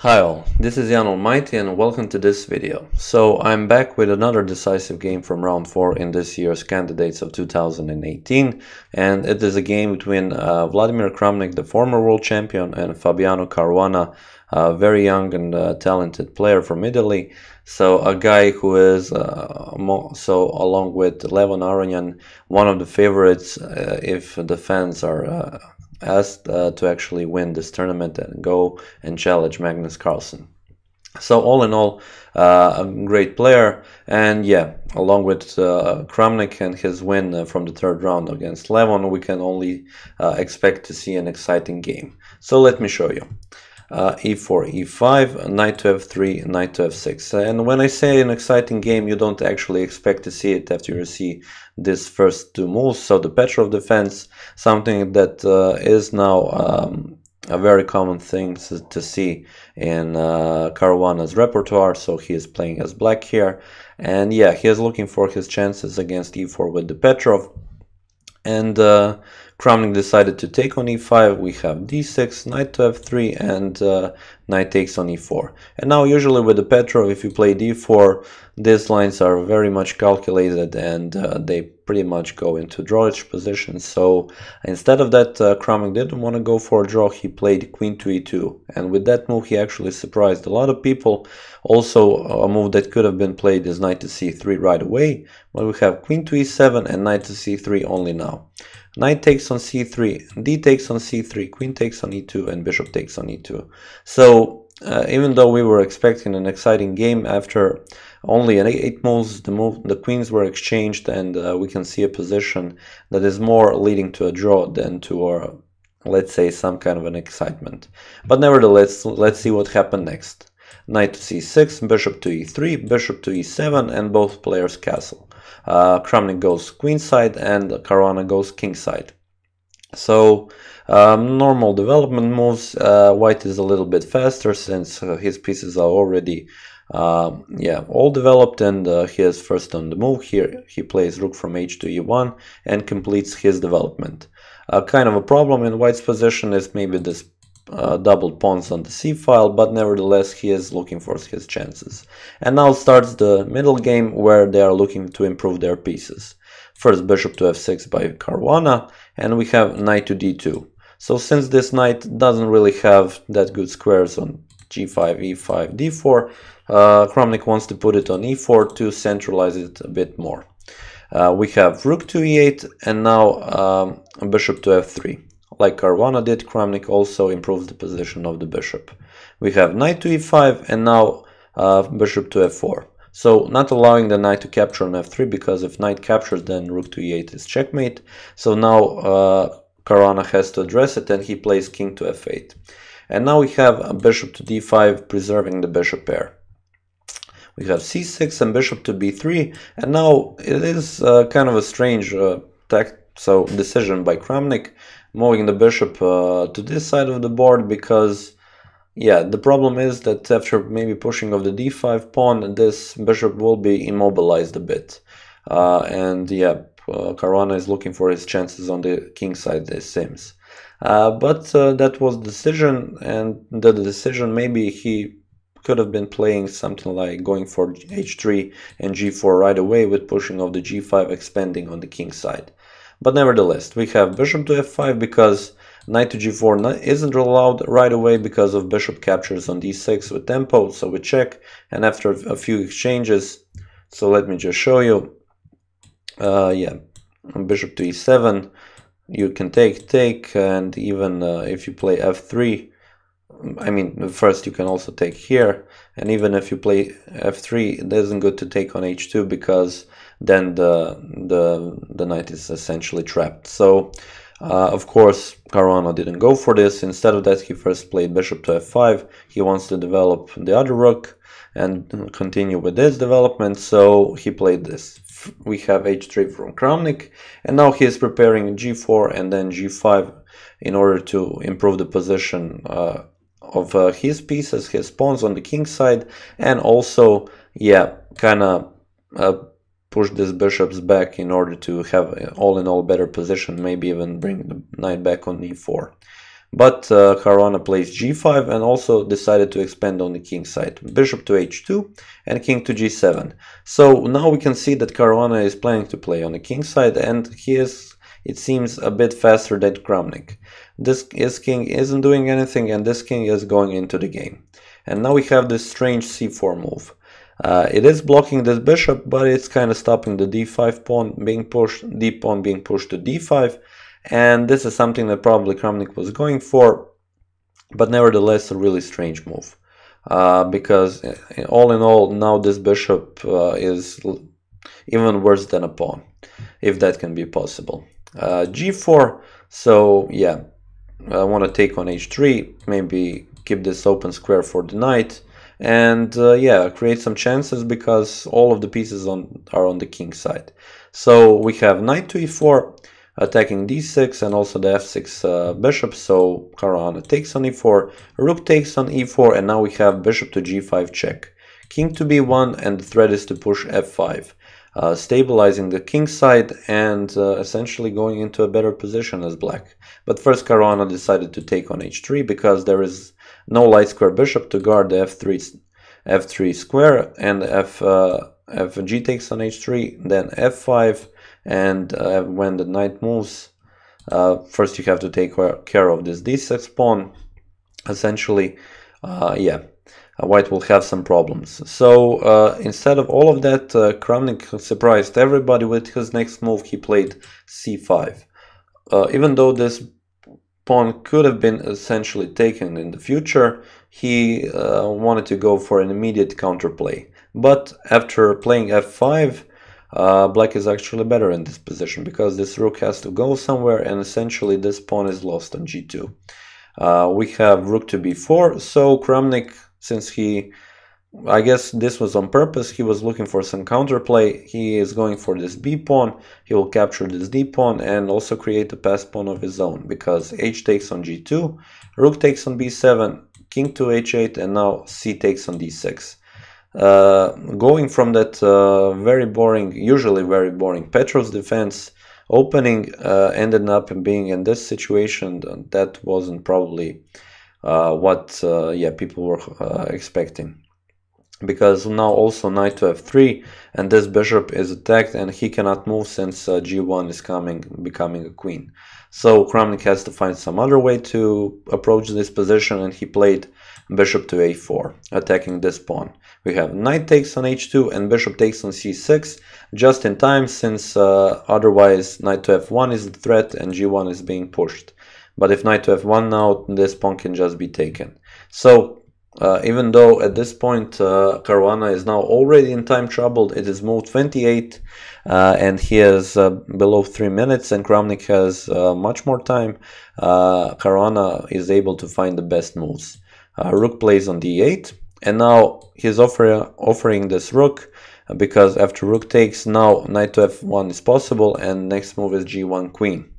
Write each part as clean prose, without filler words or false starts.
Hi all, this is Allmighty and welcome to this video. So I'm back with another decisive game from round 4 in this year's Candidates of 2018, and it is a game between Vladimir Kramnik, the former world champion, and Fabiano Caruana, a very young and talented player from Italy. So a guy who is, along with Levon Aronyan, one of the favorites if the fans are asked to actually win this tournament and go and challenge Magnus Carlsen. So all in all, a great player, and yeah, along with Kramnik and his win from the third round against Levon, we can only expect to see an exciting game. So let me show you. E4, E5, knight to F3, knight to F6. And when I say an exciting game, you don't actually expect to see it after you see these first two moves. So the Petrov defense, something that is now a very common thing to see in Caruana's repertoire. So he is playing as black here. And yeah, he is looking for his chances against E4 with the Petrov. And Kramnik decided to take on E5. We have D6, knight to F3, and knight takes on E4. And now usually with the Petrov, if you play D4, these lines are very much calculated and they pretty much go into drawish position. So instead of that, Kramnik didn't want to go for a draw. He played queen to E2. And with that move, he actually surprised a lot of people. Also, a move that could have been played is knight to C3 right away. But we have queen to E7 and knight to C3 only now. Knight takes on C3, D takes on C3, queen takes on E2, and bishop takes on E2. So even though we were expecting an exciting game, after only 8 moves, the queens were exchanged, and we can see a position that is more leading to a draw than to, let's say, some kind of an excitement. But nevertheless, let's see what happened next. Knight to C6, bishop to E3, bishop to E7, and both players castle. Kramnik goes queenside and Caruana goes kingside. So normal development moves. White is a little bit faster since his pieces are already all developed, and he is first on the move. Here he plays rook from H to E1 and completes his development. Kind of a problem in White's position is maybe this doubled pawns on the C file, but nevertheless he is looking for his chances. And now starts the middle game where they are looking to improve their pieces. First bishop to F6 by Caruana, and we have knight to D2. So since this knight doesn't really have that good squares on G5, E5, D4, Kramnik wants to put it on E4 to centralize it a bit more. We have rook to E8 and now bishop to F3. Like Caruana did, Kramnik also improves the position of the bishop. We have knight to E5 and now bishop to F4. So not allowing the knight to capture on F3, because if knight captures then rook to E8 is checkmate. So now Caruana has to address it and he plays king to F8. And now we have a bishop to D5 preserving the bishop pair. We have C6 and bishop to B3, and now it is kind of a strange decision by Kramnik, moving the bishop to this side of the board, because yeah, the problem is that after maybe pushing of the D5 pawn, this bishop will be immobilized a bit. And yeah, Caruana is looking for his chances on the king side, it seems. But that was the decision, and the decision, maybe he could have been playing something like going for H3 and G4 right away with pushing of the G5 expanding on the king side. But nevertheless, we have bishop to F5 because knight to G4 isn't allowed right away because of bishop captures on D6 with tempo, so we check, and after a few exchanges, so let me just show you, bishop to E7, you can take, and even if you play F3, I mean, first you can also take here, and even if you play F3, it isn't good to take on H2 because then the knight is essentially trapped. So of course Caruana didn't go for this. Instead of that, he first played bishop to F5. He wants to develop the other rook and continue with this development, so he played this. We have H3 from Kramnik, and now he is preparing G4 and then G5 in order to improve the position of his pieces, his pawns on the king side, and also, yeah, kind of push these bishops back in order to have all in all better position, maybe even bring the knight back on E4. but Caruana plays g5 and also decided to expand on the king side. Bishop to h2 and king to g7. So now we can see that Caruana is planning to play on the king side, and he is, it seems, a bit faster than Kramnik. His king isn't doing anything, and this king is going into the game. And now we have this strange c4 move. It is blocking this bishop, but it's kind of stopping the d5 pawn being pushed, d pawn being pushed to d5, and this is something that probably Kramnik was going for, but nevertheless a really strange move, because all in all now this bishop is even worse than a pawn, if that can be possible. g4, so yeah, I want to take on h3, maybe keep this open square for the knight, and yeah, create some chances because all of the pieces are on the king side. So we have knight to e4, attacking d6 and also the f6 bishop, so Caruana takes on e4, rook takes on e4, and now we have bishop to g5 check, king to b1, and the threat is to push f5, stabilizing the king side and essentially going into a better position as black. But first Caruana decided to take on h3 because there is no light square bishop to guard the f3 square, and fg takes on h3, then f5, and when the knight moves, first you have to take care of this d6 pawn. Essentially, yeah, white will have some problems. So instead of all of that, Kramnik surprised everybody with his next move. He played c5. Even though this pawn could have been essentially taken in the future, he wanted to go for an immediate counterplay. But after playing f5, black is actually better in this position because this rook has to go somewhere, and essentially this pawn is lost on g2. We have rook to b4, so Kramnik, since I guess this was on purpose, he was looking for some counterplay. He is going for this b pawn. He will capture this d pawn and also create a pass pawn of his own, because h takes on g2, rook takes on b7, king to h8, and now c takes on d6. Going from that very boring, usually very boring Petros defense, opening ended up being in this situation that wasn't probably what yeah, people were expecting. Because now also knight to f3, and this bishop is attacked and he cannot move since g1 is becoming a queen. So Kramnik has to find some other way to approach this position, and he played bishop to a4, attacking this pawn. We have knight takes on h2 and bishop takes on c6, just in time, since otherwise knight to f1 is the threat and g1 is being pushed. But if knight to f1 now, this pawn can just be taken. So even though at this point Caruana is now already in time trouble, it is move 28 and he is below 3 minutes, and Kramnik has much more time. Caruana is able to find the best moves. Rook plays on d8, and now he's offering this rook, because after rook takes, now knight to f1 is possible, and next move is g1 queen.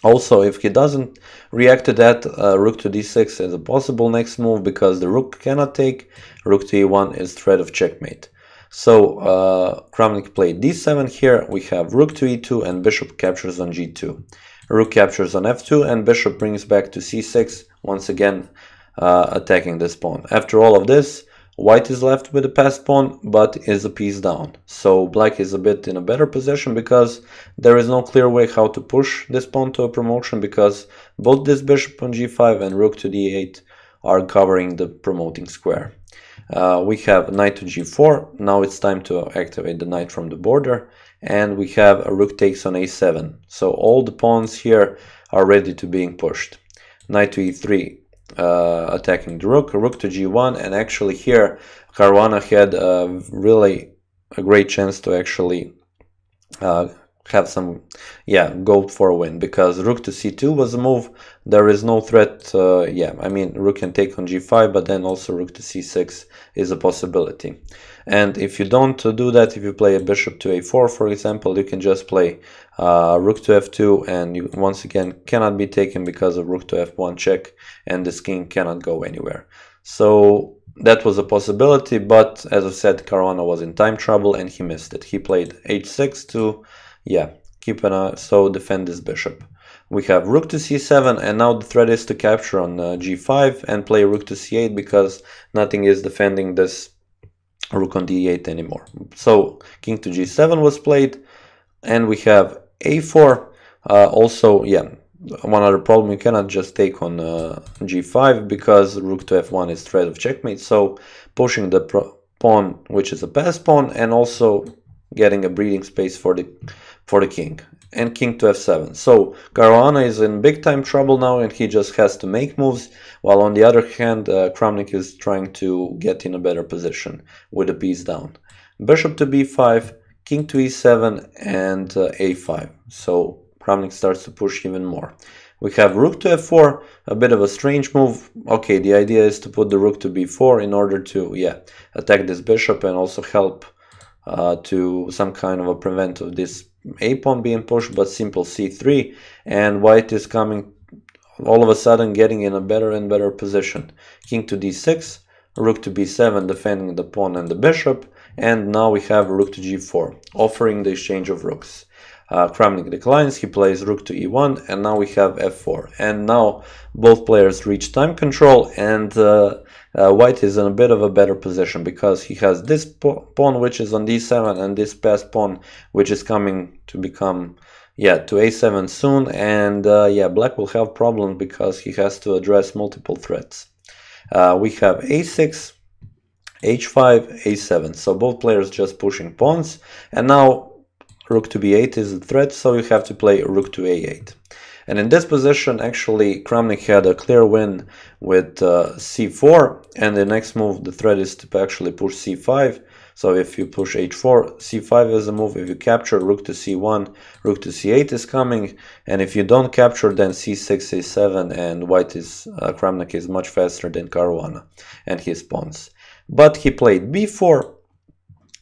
Also, if he doesn't react to that, rook to d6 is a possible next move, because the rook cannot take. Rook to e1 is threat of checkmate. So Kramnik played d7 here. We have rook to e2 and bishop captures on g2. Rook captures on f2 and bishop brings back to c6, once again attacking this pawn. After all of this, white is left with a passed pawn, but is a piece down. So black is a bit in a better position, because there is no clear way how to push this pawn to a promotion, because both this bishop on g5 and rook to d8 are covering the promoting square. We have knight to g4. Now it's time to activate the knight from the border, and we have a rook takes on a7. So all the pawns here are ready to being pushed. Knight to e3, attacking the rook, rook to g1, and actually here Caruana had really a great chance to actually have some, yeah, go for a win, because rook to c2 was a move. There is no threat, yeah, I mean, rook can take on g5, but then also rook to c6 is a possibility. And if you don't do that, if you play a bishop to a4, for example, you can just play rook to f2, and you once again cannot be taken because of rook to f1 check, and this king cannot go anywhere. So that was a possibility, but as I said, Caruana was in time trouble and he missed it. He played h6 to, yeah, keep an eye, so defend this bishop. we have rook to c7, and now the threat is to capture on g5 and play rook to c8 because nothing is defending this rook on d8 anymore. So king to g7 was played, and we have a4. Also, yeah, one other problem, you cannot just take on g5 because rook to f1 is threat of checkmate, so pushing the pawn, which is a passed pawn, and also getting a breathing space for the king, and king to f7. So Caruana is in big time trouble now, and he just has to make moves, while on the other hand Kramnik is trying to get in a better position with the piece down. Bishop to b5, king to e7, and a5. So Kramnik starts to push even more. We have rook to f4, a bit of a strange move. Okay, the idea is to put the rook to b4 in order to, yeah, attack this bishop and also help to some kind of a prevent of this a pawn being pushed, but simple c3, and white is coming all of a sudden getting in a better and better position. King to d6, rook to b7 defending the pawn and the bishop, and now we have rook to g4 offering the exchange of rooks. Kramnik declines, he plays rook to e1, and now we have f4, and now both players reach time control, and white is in a bit of a better position because he has this pawn which is on d7 and this passed pawn which is coming to become, yeah, to a7 soon, and yeah, black will have problems because he has to address multiple threats. We have a6, h5, a7, so both players just pushing pawns, and now rook to b8 is a threat, so you have to play rook to a8. And in this position, actually, Kramnik had a clear win with c4, and the next move, the threat is to actually push c5. So if you push h4, c5 is a move. If you capture, rook to c1, rook to c8 is coming, and if you don't capture, then c6, a7, and white is, Kramnik is much faster than Caruana and his pawns. But he played b4,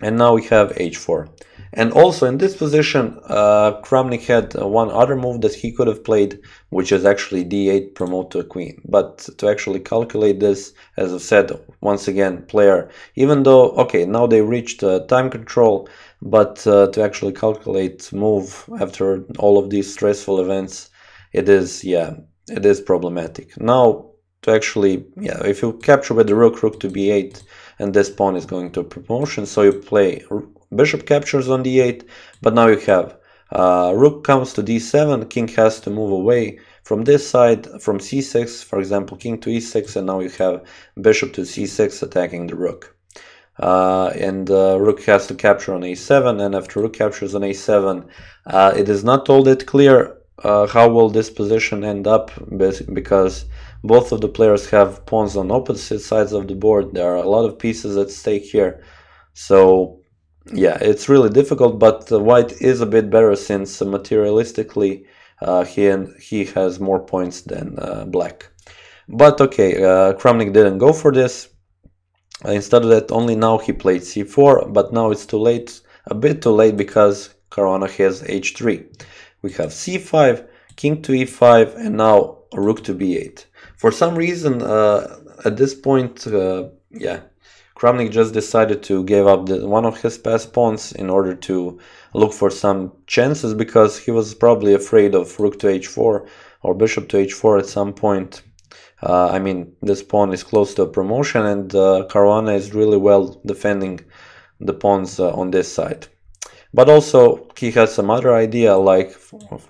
and now we have h4. And also in this position, Kramnik had one other move that he could have played, which is actually d8 promote to a queen. But to actually calculate this, as I've said, once again, player, even though, okay, now they reached time control, but to actually calculate move after all of these stressful events, it is, yeah, it is problematic. Now, to actually, yeah, if you capture with the rook, rook to b8, and this pawn is going to promotion, so you play bishop captures on d8, but now you have rook comes to d7, king has to move away from this side, from c6, for example, king to e6, and now you have bishop to c6 attacking the rook. Rook has to capture on a7, and after rook captures on a7, it is not all that clear how will this position end up, because both of the players have pawns on opposite sides of the board. There are a lot of pieces at stake here, so yeah, it's really difficult, but white is a bit better since materialistically he has more points than black. But okay, Kramnik didn't go for this. Instead of that, only now he played c4, but now it's too late, a bit too late, because Caruana has h3. We have c5, king to e5, and now rook to b8. For some reason, at this point, yeah, Kramnik just decided to give up one of his passed pawns in order to look for some chances, because he was probably afraid of rook to h4 or bishop to h4 at some point. I mean, this pawn is close to a promotion, and Caruana is really well defending the pawns on this side. But also, he has some other idea, like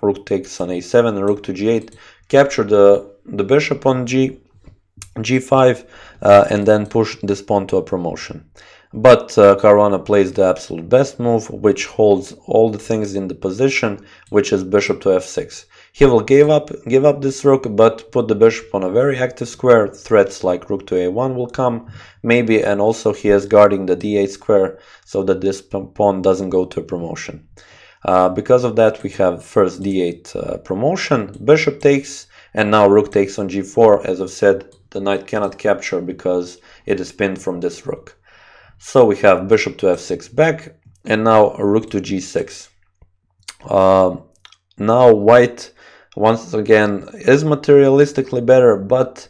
rook takes on a7 and rook to g8, capture the bishop on g5, and then push this pawn to a promotion. But Caruana plays the absolute best move, which holds all the things in the position, which is bishop to f6. He will give up this rook, but put the bishop on a very active square. Threats like rook to a1 will come, maybe, and also he is guarding the d8 square so that this pawn doesn't go to a promotion. Because of that, we have first d8 promotion, bishop takes, and now rook takes on g4. As I've said, the knight cannot capture because it is pinned from this rook. So we have bishop to f6 back, and now rook to g6. Now white, once again, is materialistically better, but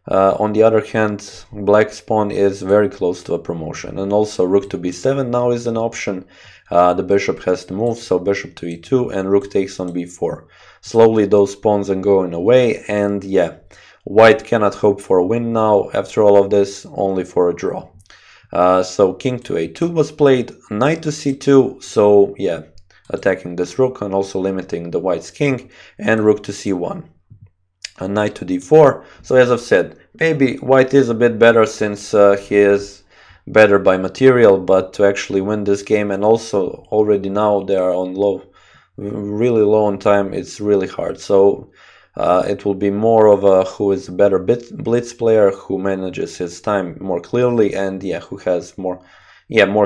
on the other hand, black's pawn is very close to a promotion. And also rook to b7 now is an option. The bishop has to move, so bishop to e2, and rook takes on b4. slowly those pawns are going away, and yeah, white cannot hope for a win now after all of this, only for a draw. So king to a2 was played, knight to c2, so yeah, attacking this rook and also limiting the white's king, and rook to c1. A knight to d4, so as I've said, maybe white is a bit better since he is better by material, but to actually win this game, and also already now they are on really low on time, it's really hard. So it will be more of a who is a better blitz player, who manages his time more clearly, and yeah, who has more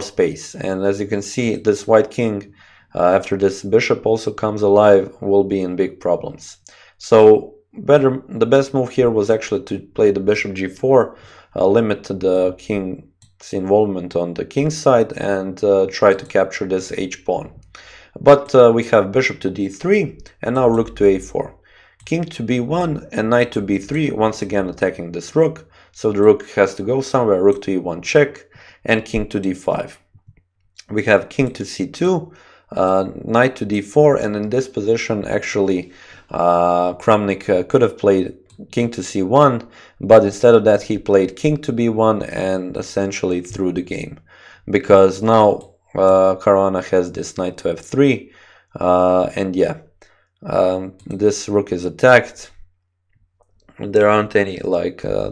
space. And as you can see, this white king, after this bishop also comes alive, will be in big problems. So the best move here was actually to play the bishop g4, limit the king's involvement on the king's side, and try to capture this h-pawn. But we have bishop to d3, and now rook to a4. King to b1 and knight to b3, once again attacking this rook. So the rook has to go somewhere, rook to e1 check, and king to d5. We have king to c2, knight to d4, and in this position actually Kramnik could have played king to c1, but instead of that he played king to b1 and essentially threw the game, because now Caruana has this knight to f3, and yeah, this rook is attacked. There aren't any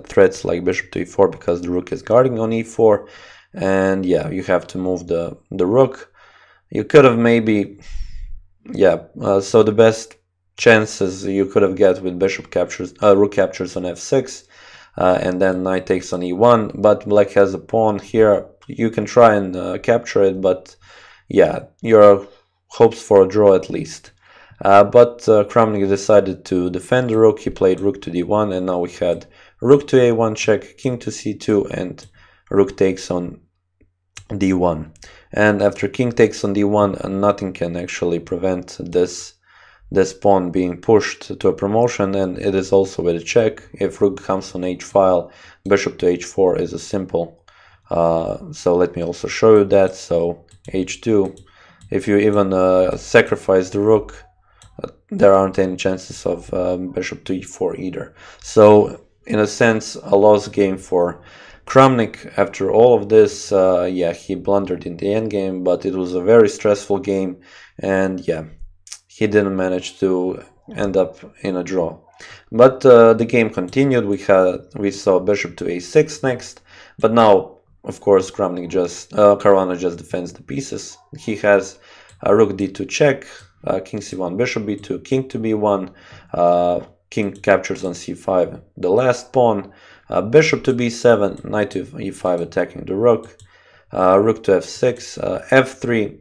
threats like bishop to e4 because the rook is guarding on e4, and yeah, you have to move the rook. You could have maybe, yeah, so the best chances you could have get with bishop captures, rook captures on f6, and then knight takes on e1, but black has a pawn here. You can try and capture it, but yeah, your hopes for a draw at least. But Kramnik decided to defend the rook. He played rook to d1, and now we had rook to a1 check, king to c2, and rook takes on d1. And after king takes on d1, nothing can actually prevent this pawn being pushed to a promotion, and it is also with a check. If rook comes on h-file, bishop to h4 is a simple. So let me also show you that. So h2, if you even sacrifice the rook, there aren't any chances of bishop to e4 either. So in a sense, a lost game for Kramnik. After all of this, yeah, he blundered in the endgame, but it was a very stressful game, and yeah, he didn't manage to end up in a draw. But the game continued. We saw bishop to a6 next, but now, of course, Caruana just defends the pieces. He has rook d2 check, king c1, bishop b2, king to b1, king captures on c5 the last pawn, bishop to b7, knight to e5 attacking the rook, rook to f6, f3,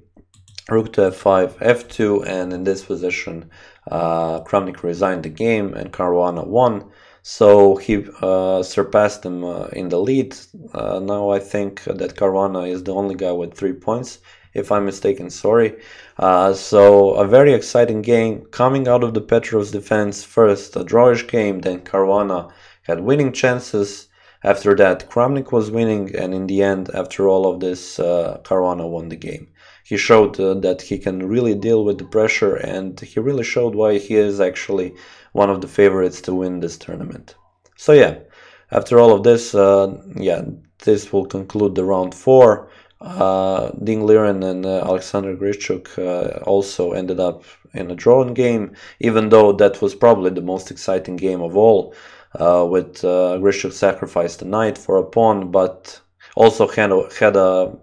rook to f5, f2, and in this position Kramnik resigned the game and Caruana won. So he surpassed him in the lead. Now I think that Caruana is the only guy with 3 points, if I'm mistaken, sorry. So a very exciting game coming out of the Petrov's defense. First a drawish game, then Caruana had winning chances. After that Kramnik was winning, and in the end, after all of this, Caruana won the game. He showed that he can really deal with the pressure, and he really showed why he is actually one of the favorites to win this tournament. So yeah, after all of this, yeah, this will conclude the round 4. Ding Liren and Alexander Grishuk also ended up in a drawn game, even though that was probably the most exciting game of all, with Grishuk sacrificed a knight for a pawn, but also had a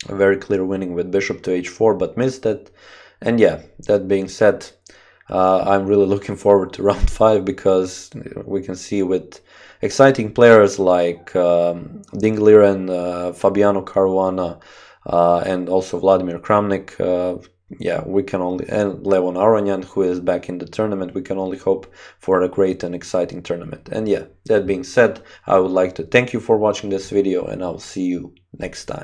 very clear winning with bishop to h4, but missed it. And yeah, that being said, I'm really looking forward to round 5, because we can see with exciting players like Ding Liren, Fabiano Caruana, and also Vladimir Kramnik, yeah, we can only, and Levon Aronyan, who is back in the tournament, we can only hope for a great and exciting tournament. And yeah, that being said, I would like to thank you for watching this video, and I'll see you next time.